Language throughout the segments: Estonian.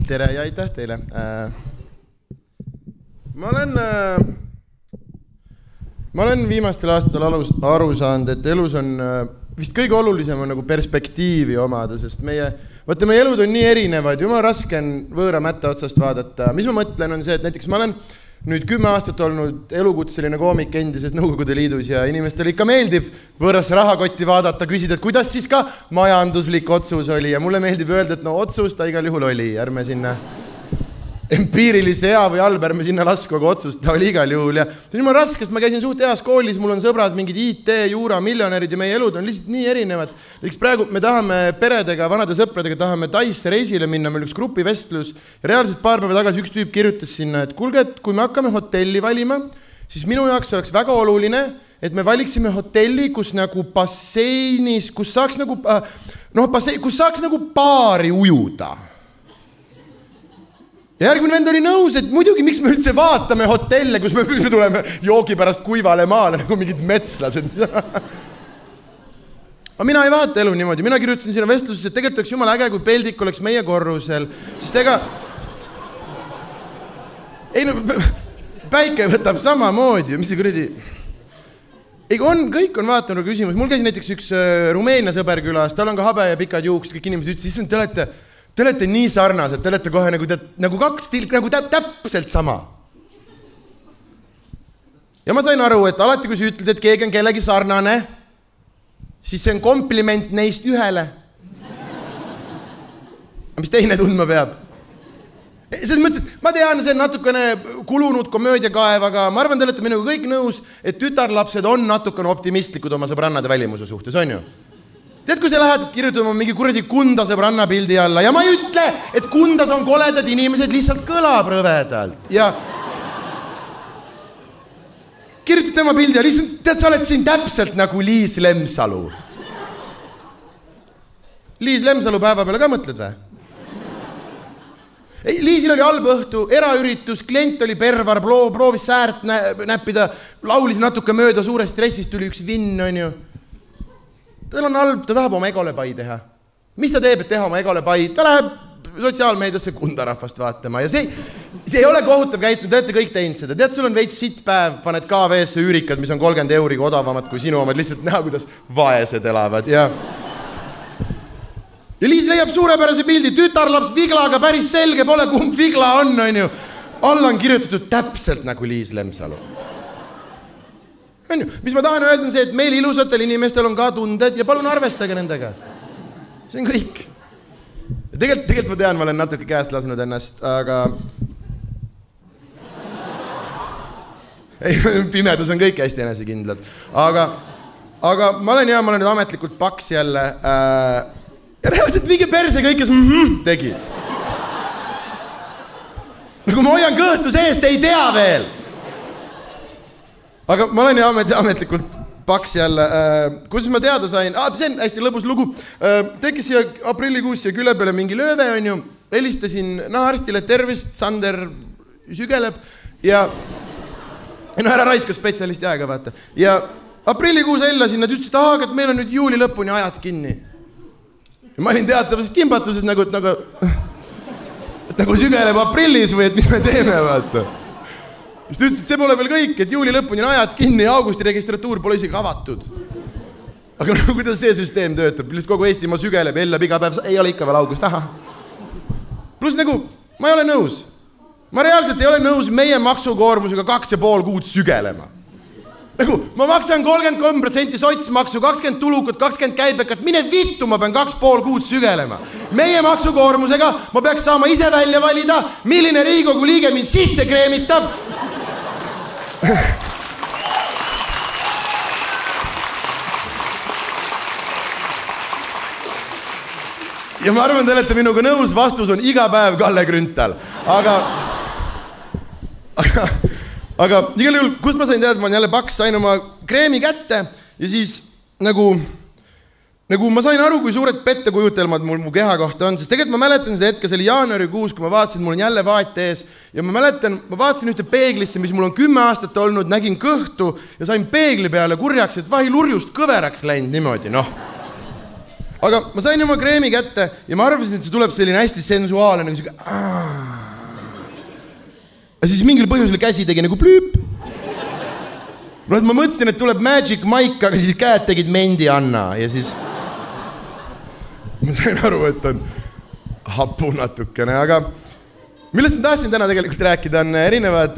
Tere ja aitäh teile. Ma olen viimastel aastatel aru saanud, et elus on vist kõige olulisem on nagu perspektiivi omada, sest meie elud on nii erinevad, jumala raske on võõra mätta otsast vaadata. Mis ma mõtlen on see, et näiteks ma olen nüüd 10 aastat olnud elukutseline koomik endises Nõukogude Liidus ja inimestele ikka meeldib võõrasse rahakotti vaadata, küsida, et kuidas siis ka majanduslik otsus oli ja mulle meeldib öelda, et no otsus ta igal juhul oli, ärme sinna empiirilise hea või halb, ärme sinna lasku, aga otsust ta oli igal juhul ja see on jumala raske, sest ma käisin suht heas koolis, mul on sõbrad, mingid IT, juura, miljonärid ja meie elud on lihtsalt nii erinevad. Näiteks praegu me tahame peredega, vanade sõpradega tahame Taisse reisile minna, meil üks grupivestlus ja reaalselt paar päeva tagasi üks tüüp kirjutas sinna, et kuulge, et kui me hakkame hotelli valima, siis minu jaoks oleks väga oluline, et me valiksime hotelli, kus nagu basseinis, kus saaks nagu paari ujuda. Ja järgmine vend oli nõus, et muidugi miks me üldse vaatame hotelle, kus me tuleme joogi pärast kuivale maale nagu mingid metslased. Aga mina ei vaata elu niimoodi, mina kirjutasin sinna vestluses, et tegelikult oleks jumala äge, kui Peldik oleks meie korrusel, sest ega ei no päike võtab samamoodi, mis see kuradi kõik on vaatanud küsimus, mul käis näiteks üks Rumeenia sõber külas, tal on ka habe ja pikad juuksed, kõik inimesed ütlesid, issand, te olete nii sarnased, te olete kohe nagu kaks tilk, nagu täpselt sama. Ja ma sain aru, et alati kui sa ütled, et keegi on kellegi sarnane, siis see on kompliment neist ühele. Mis teine tundma peab? Selles mõttes, et ma tean, see on natukene kulunud komöödiakaev, aga ma arvan, te olete minuga kõik nõus, et tütarlapsed on natukene optimistlikud oma sõbrannade välimuse suhtes, on ju? Tead, kui sa lähed kirjutama mingi kuradi Kunda sõbranna pildi alla ja ma ei ütle, et Kundas on koledad inimesed, lihtsalt kõlab rõvedalt ja kirjutad tema pildi ja lihtsalt, tead, sa oled siin täpselt nagu Liis Lemsalu. Liis Lemsalu päeva peale ka mõtled või? Liisil oli halb õhtu, eraüritus, klient oli pervar, proovis säärt näppida, laulis natuke mööda suurest stressist, tuli üks vinn, on ju. Tal on halb, ta tahab oma egole pai teha. Mis ta teeb, et teha oma egole pai? Ta läheb sotsiaalmeediasse kundarahvast vaatama ja see ei ole kohutav käitunud, te olete kõik teinud seda. Tead, sul on veits sitt päev, paned KV-sse üürikad, mis on 30 euriga odavamad kui sinu omad, lihtsalt näha, kuidas vaesed elavad. Ja Liis leiab suurepärase pildi, tütarlaps viglaga päris selge, pole kumb vigla on ju. Alla on kirjutatud täpselt nagu Liis Lemsalu. Mis ma tahan öelda on see, et meil ilusatel inimestel on ka tunded ja palun arvestage nendega. See on kõik. Tegelikult ma tean, ma olen natuke käest lasenud ennast, aga pimedus on kõik hästi enesekindlad. Aga ma olen nüüd ametlikult paks jälle ja reaalselt mingi perse kõik, kes tegid. Nagu ma hoian kõhtu seest, ei tea veel. Aga ma olen ametlikult paks jälle. Kuidas ma teada sain? See on hästi lõbus lugu. Tekkis siia aprillikuus siia küle peale mingi lööve, on ju. Helistasin naharistile, tervist, Sander sügeleb. Ja no ära raiska spetsialisti aega, vaata. Ja aprillikuus hellasin, nad ütlesid, et meil on nüüd juuli lõpuni ajad kinni. Ja ma olin teatavas kimbatuses nagu sügeleb aprillis või et mis me teeme, vaata. Siis ta ütles, et see pole veel kõik, et juuli lõpuni on ajad kinni ja augusti registratuur pole isegi avatud. Aga kuidas see süsteem töötab? Lihtsalt kogu Eestimaa sügeleb, hellab iga päev, ei ole ikka veel august, Plus nagu, ma ei ole nõus. Ma reaalselt ei ole nõus meie maksukoormusega 2,5 kuud sügelema. Nagu, ma maksan 33% sotsmaksu, 20 tulukat, 20 käibekat, mine vittu, ma pean 2,5 kuud sügelema. Meie maksukoormusega ma peaks saama ise välja valida, milline Riigikogu liige mind sisse kreemitab. Ja ma arvan, te olete minuga nõus, vastus on iga päev Kalle Grünthal. Aga igal juhul, kust ma sain teada, ma olen jälle paks, sain oma kreemi kätte ja siis nagu ma sain aru, kui suured pettekujutelmad mul mu keha kohta on, sest tegelikult ma mäletan seda hetke, see oli jaanuarikuus, kui ma vaatasin, mul on jälle vaat ees ja ma vaatasin ühte peeglisse, mis mul on 10 aastat olnud, nägin kõhtu ja sain peegli peale kurjaks, et vahi lurjust kõveraks läinud niimoodi, noh. aga ma sain oma kreemi kätte ja ma arvasin, et see tuleb selline hästi sensuaalne nagu siuke ja siis mingil põhjusel käsi tegi nagu plüüp. No, et ma mõtlesin, et tuleb Magic Mike, aga siis käed tegid Mendi Anna ja siis ma sain aru, et on hapu natukene, aga millest ma tahtsin täna tegelikult rääkida on erinevad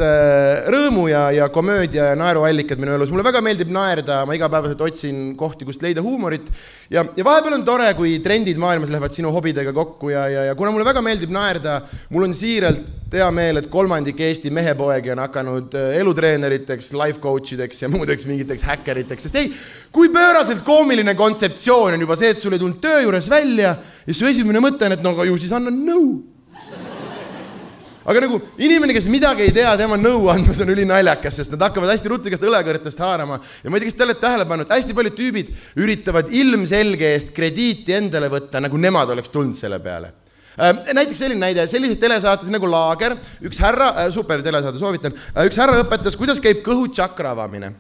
rõõmu ja komöödia ja naeruallikad minu elus. Mulle väga meeldib naerda, ma igapäevaselt otsin kohti, kust leida huumorit ja vahepeal on tore, kui trendid maailmas lähevad sinu hobidega kokku ja kuna mulle väga meeldib naerda, mul on siiralt hea meel, et kolmandik Eesti mehepoegi on hakanud elutreeneriteks, life coachideks ja muudeks mingiteks häkkeriteks, sest ei, kui pööraselt koomiline kontseptsioon on juba see, et sul ei tulnud töö juures välja ja su esimene mõte on, et no ju siis annan nõu. Aga nagu inimene, kes midagi ei tea, tema nõu andmas on ülinaljakas, sest nad hakkavad hästi rutikast õlekõrtest haarama. Ja ma ei tea, kes te olete tähele pannud, hästi paljud tüübid üritavad ilmselge eest krediiti endale võtta, nagu nemad oleks tulnud selle peale. Näiteks selline näide, sellises telesaates nagu Laager, üks härra, super telesaade soovitan, üks härra õpetas, kuidas käib kõhutšakra avamine.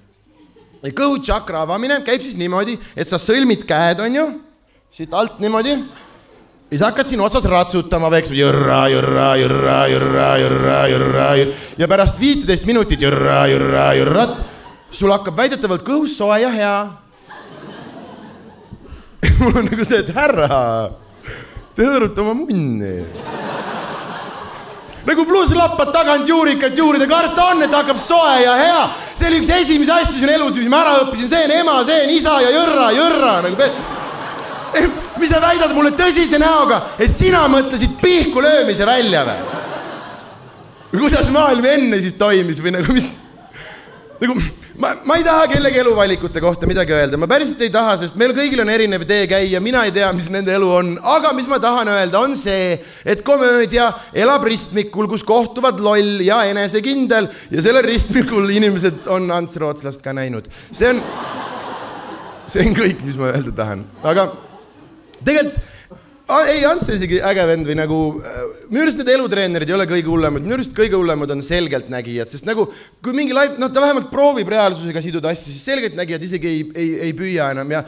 Ja kõhutšakra avamine käib siis niimoodi, et sa sõlmid käed, on ju, siit alt niimoodi. Ja sa hakkad siin otsas ratsutama veks, jõrra, ja pärast 15 minutit jõrrat, sul hakkab väidetavalt kõhus soe ja hea. Mul on nagu see, et härra, te hõõrute oma munni. Nagu pluss lappad tagant juurikat juurida, karta on, et hakkab soe ja hea. See oli üks esimese asju siin elus, mis ma ära õppisin, see on ema, see on isa ja jõrra. Nagu mis sa väidad mulle tõsise näoga, et sina mõtlesid pihku löömise välja või? Kuidas maailm enne siis toimis või nagu mis? Nagu, ma ei taha kellegi eluvalikute kohta midagi öelda, ma päriselt ei taha, sest meil kõigil on erinev tee käia, mina ei tea, mis nende elu on, aga mis ma tahan öelda on see, et komöödia elab ristmikul, kus kohtuvad loll ja enesekindel ja sellel ristmikul inimesed on Ants Rootslast ka näinud. See on kõik, mis ma öelda tahan, aga tegelikult, ei, Ants isegi äge vend või nagu, minu arust need elutreenerid ei ole kõige hullemad, minu arust kõige hullemad on selgelt nägijad, sest nagu, kui mingi live, ta vähemalt proovib reaalsusega siduda asju, siis selgelt nägijad isegi ei püüa enam ja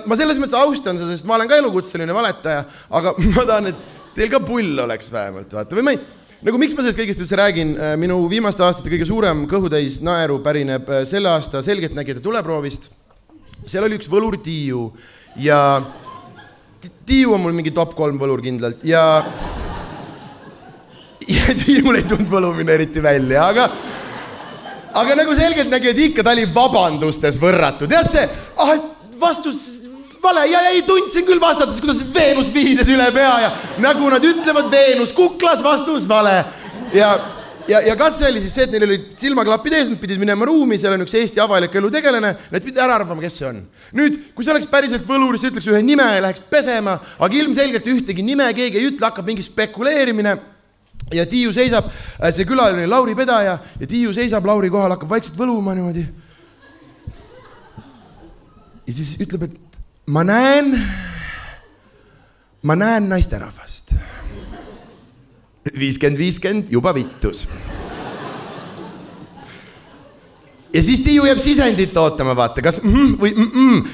ma selles mõttes austan seda, sest ma olen ka elukutseline valetaja, aga ma tahan, et teil ka pull oleks vähemalt, vaata, või ma ei, nagu miks ma sellest kõigest üldse räägin, minu viimaste aastate kõige suurem kõhutäis naeru pärineb selle aasta selgelt nägijate tuleproovist, seal oli üks võlur Tiiu ja Tiiu on mul mingi top 3 võlur kindlalt ja Tiiul ei tundnud võlumine eriti välja, aga nagu selgelt nägi, et ikka ta oli vabandustes võrratu. Tead see, vastus vale ja ei tundsin küll vastates, kuidas Veenus viises üle pea ja nagu nad ütlevad, Veenus kuklas, vastus vale ja katse oli siis see, et neil oli silmaklapid ees, nad pidid minema ruumi, seal on üks Eesti avalik elu tegelane, need pidid ära arvama, kes see on. Nüüd, kui see oleks päriselt võlur, siis ütleks ühe nime ja läheks pesema, aga ilmselgelt ühtegi nime keegi ei ütle, hakkab mingi spekuleerimine ja Tiiu seisab, see külaline Lauri Pedaja ja Tiiu seisab Lauri kohal, hakkab vaikselt võluma niimoodi. Ja siis ütleb, et ma näen naisterahvast. 50-50 juba vittus. Ja siis Tiiu jääb sisendit ootama, vaata, kas või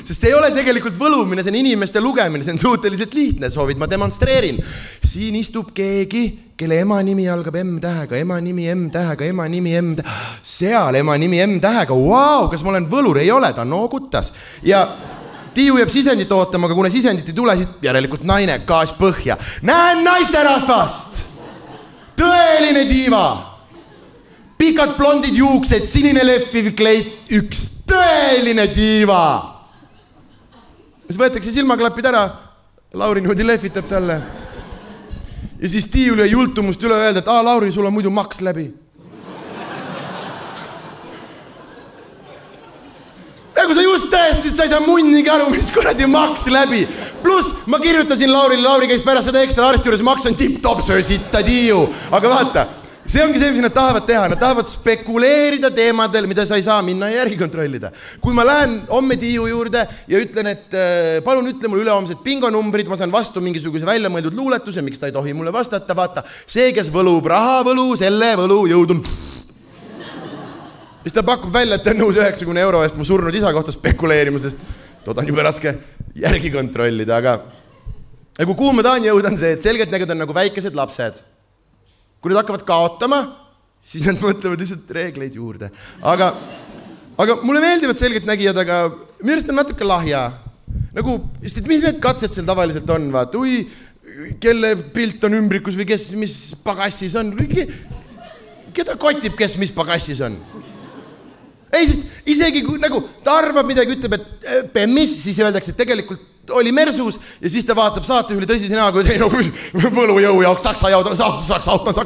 sest see ei ole tegelikult võlumine, see on inimeste lugemine, see on suhteliselt lihtne, soovid, ma demonstreerin. Siin istub keegi, kelle ema nimi algab M-tähega, ema nimi M-tähega, ema nimi M-tähega, seal ema nimi M-tähega, vau, kas ma olen võlur, ei ole, ta noogutas. Ja Tiiu jääb sisendit ootama, aga kuna sisendit ei tule, siis järelikult naine, gaas põhja. Näen naisterahvast! Tõeline diiva! Pikad blondid juuksed, sinine lehviv kleit, üks tõeline diiva. Siis võetakse silmaklapid ära, Lauri niimoodi lehvitab talle. Ja siis Tiiul ja jultumust üle öelda, et Lauri, sul on muidu maks läbi. Nagu sa just tõestid, sa ei saa munnigi aru, mis kuradi maks läbi. Plus ma kirjutasin Lauri käis pärast seda ekstra arsti juures, maks on tipp-top, söö sitta Tiiu. Aga vaata, see ongi see, mis nad tahavad teha. Nad tahavad spekuleerida teemadel, mida sa ei saa minna ja järgi kontrollida. Kui ma lähen homme Tiiu juurde ja ütlen, et palun ütle mulle ülehomsed bingonumbrid, ma saan vastu mingisuguse väljamõeldud luuletuse, miks ta ei tohi mulle vastata, vaata. See, kes võlub rahavõlu, selle võlu jõud on... Siis ta pakub välja, et ta on nõus 90 € eest mu surnud isa kohta spekuleerima, sest toda on juba raske järgi kontrollida, aga Ja kui kuhu ma tahan jõuda on see, et selgeltnägijad on nagu väikesed lapsed. Kui nad hakkavad kaotama, siis nad mõtlevad lihtsalt reegleid juurde. Aga mulle meeldivad selgeltnägijad, aga minu arust on natuke lahja. Nagu, mis need katsed seal tavaliselt on, vaata, kelle pilt on ümbrikus või kes mis pagassis on. Keda kotib, kes mis pagassis on? Ei, sest isegi kui nagu, ta arvab midagi, ütleb, et PEM-is, siis öeldakse, et tegelikult oli Mersus ja siis ta vaatab saatejuhile tõsise näoga, et võlujõu jaoks saksa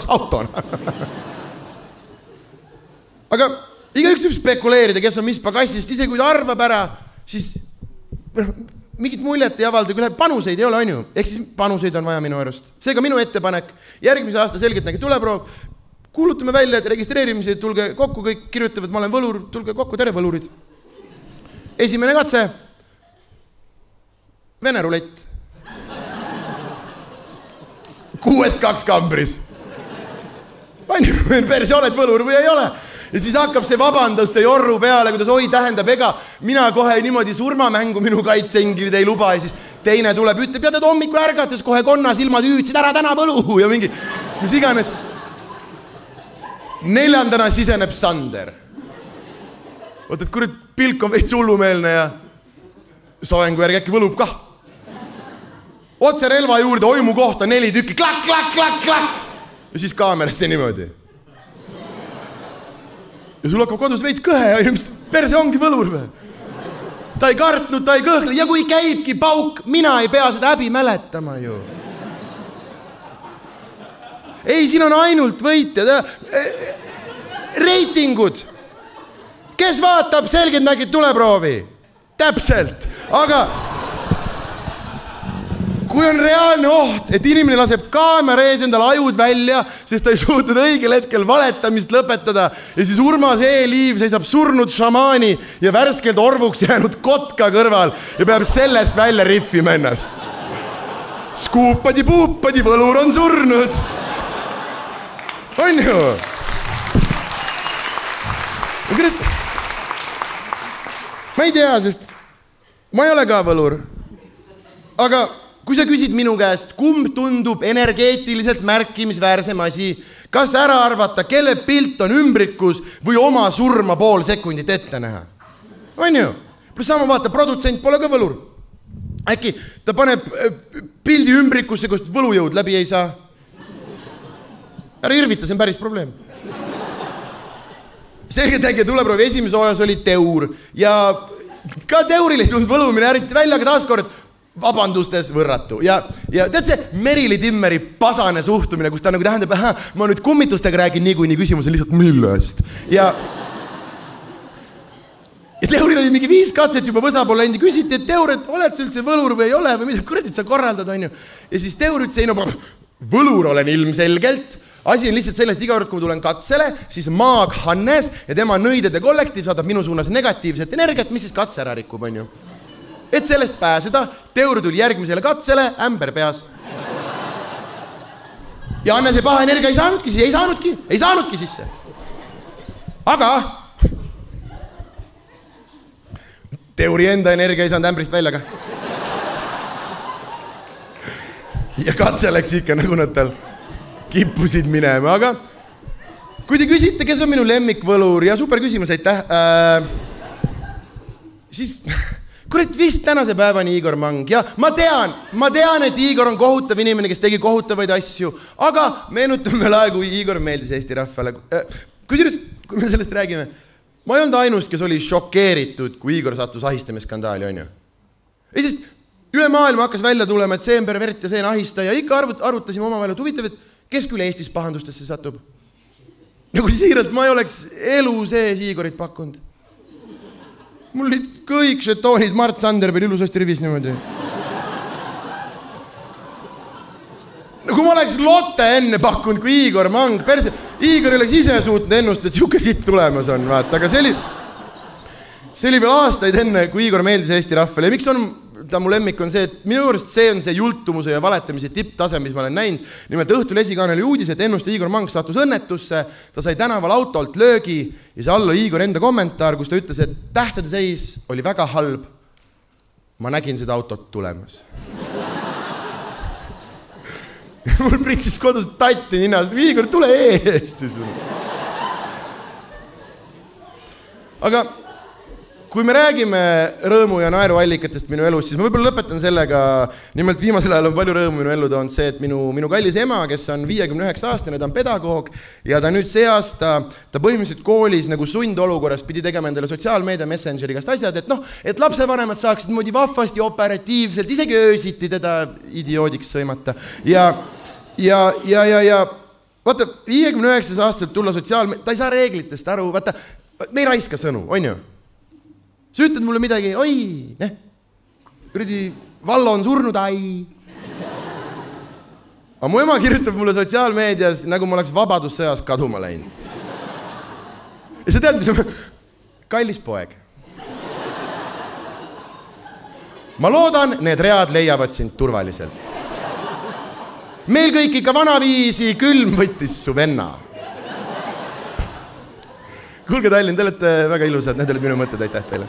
auto. Aga igaüks võib spekuleerida, kes on mis pagassist, isegi kui ta arvab ära, siis mingit muljet ei avalda, kui läheb panuseid ei ole, on ju. Ehk siis panuseid on vaja minu arust. Seega minu ettepanek, järgmise aasta selgeltnägi tuleproov, kuulutame välja, et registreerimise, tulge kokku, kõik kirjutavad, ma olen võlur, tulge kokku, tere võlurid. Esimene katse. Vene rulett. 6-2 kambris. Persi, oled võlur või ei ole? Ja siis hakkab see vabanduste jorru peale, kuidas oi tähendab, ega mina kohe niimoodi surmamängu minu kaitseingrid ei luba ja siis teine tuleb, ütleb, ja tead hommikul ärgates kohe konna silmad hüüdsid ära täna võlu ja mingi, mis iganes. Neljandana siseneb Sander. Oot, et kurat pilk on veits hullumeelne ja soengu järgi äkki võlub kah. Otse relva juurde, oimu kohta 4 tükki, klak, klak, klak, klak. Ja siis kaamerasse niimoodi. Ja sul hakkab kodus veits kõhe, mis perse ongi võlur või? Ta ei kartnud, ta ei kõhkle. Ja kui käibki pauk, mina ei pea seda häbi mäletama ju. Ei, siin on ainult võitjad. Reitingud. Kes vaatab selgeltnägijad tuleproovi? Täpselt. Aga kui on reaalne oht, et inimene laseb kaamera ees endal ajud välja, sest ta ei suutnud õigel hetkel valetamist lõpetada ja siis Urmas E-Liiv seisab surnud šamaani ja värskelt orvuks jäänud kotka kõrval ja peab sellest välja riffima ennast. Skuupadi-puupadi, võlur on surnud. On ju? Ma ei tea, sest ma ei ole ka võlur. Aga kui sa küsid minu käest, kumb tundub energeetiliselt märkimisväärsem asi, kas ära arvata, kelle pilt on ümbrikus või oma surma pool sekundit ette näha? On ju? Plus sama vaata, produtsent pole ka võlur. Äkki ta paneb pildi ümbrikusse, kust võlujõud läbi ei saa. Ära irvita, see on päris probleem. Selgeltnägijad tuleproovi esimese ojas oli teur ja ka teuril ei tulnud võlumine äriti välja, aga taaskord vabandustes võrratu. Ja tead see Merili Timmeri pasane suhtumine, kus ta nagu tähendab, ma nüüd kummitustega räägin niikuinii, küsimus on lihtsalt millest. Ja teuril oli mingi 5 katset juba võsa poole endi, küsiti, et teur, et oled sa üldse võlur või ei ole või mida kuradit sa korraldad, on ju. Ja siis teur ütles, ei no võlur olen ilmselgelt. Asi on lihtsalt sellest, iga kord, kui ma tulen katsele, siis maag Hannes ja tema nõidede kollektiiv saadab minu suunas negatiivset energiat, mis siis katse ära rikub, on ju. Et sellest pääseda, teur tuli järgmisele katsele, ämber peas. Ja Hannes see paha energia ei saanudki sisse. Aga teuri enda energia ei saanud ämbrist välja ka. Ja katse läks ikka nagu nad tal kippusid minema, aga kui te küsite, kes on minu lemmikvõlur ja super küsimus, aitäh, siis kurat vist tänase päevani Igor Mang ja ma tean, et Igor on kohutav inimene, kes tegi kohutavaid asju, aga meenutame veel aegu, kui Igor meeldis Eesti rahvale. Kusjuures, kui me sellest räägime, ma ei olnud ainus, kes oli šokeeritud, kui Igor sattus ahistamisskandaali, on ju. Ei, sest üle maailma hakkas välja tulema, et see on pervert ja see on ahistaja ja ikka arutasime omavahel, et huvitav, et kes küll Eestis pahandustesse satub? Nagu siiralt ma ei oleks elu sees Igorit pakkunud. Mul olid kõik žetoonid Mart Sanderberg ilusasti rivis niimoodi. Kui ma oleks Lotte enne pakkunud kui Igor Mang, Igor oleks ise suutnud ennustada, et siuke sitt tulemas on, vaata, aga see oli veel aastaid enne, kui Igor meeldis Eesti rahvale ja miks on ta mu lemmik on see, et minu juurest see on see jultumuse ja valetamise tipptase, mis ma olen näinud. Nimelt õhtul esikaanel uudis, et ennuste Igor Mang sattus õnnetusse, ta sai tänaval autolt löögi ja see all oli Igor enda kommentaar, kus ta ütles, et tähtede seis oli väga halb. Ma nägin seda autot tulemas. mul pritsis kodus tatti ninast, Igor, tule eest. Aga kui me räägime rõõmu ja naeruallikatest minu elus, siis ma võib-olla lõpetan sellega, nimelt viimasel ajal on palju rõõmu minu ellu toonud see, et minu kallis ema, kes on 59-aastane, ta on pedagoog ja ta nüüd see aasta, ta põhimõtteliselt koolis nagu sundolukorras pidi tegema endale sotsiaalmeedia Messengeri käest asjad, et lapsevanemad saaksid moodi vahvasti operatiivselt, isegi öösiti teda idioodiks sõimata. Ja vaata, 59 aastaselt tulla sotsiaalmeedia, ta ei saa reeglitest aru, vaata, me ei raiska sõnu, on ju? Sa ütled mulle midagi, oi, Vallo on surnud, ai. Aga mu ema kirjutab mulle sotsiaalmeedias, nagu ma oleks vabadussõjas kaduma läinud. Ja sa tead, kallis poeg. Ma loodan, need read leiavad sind turvaliselt. Meil kõik ikka vanaviisi, külm võttis su venna. Kuulge Tallinn, te olete väga ilusad, need olid minu mõtted, aitäh teile.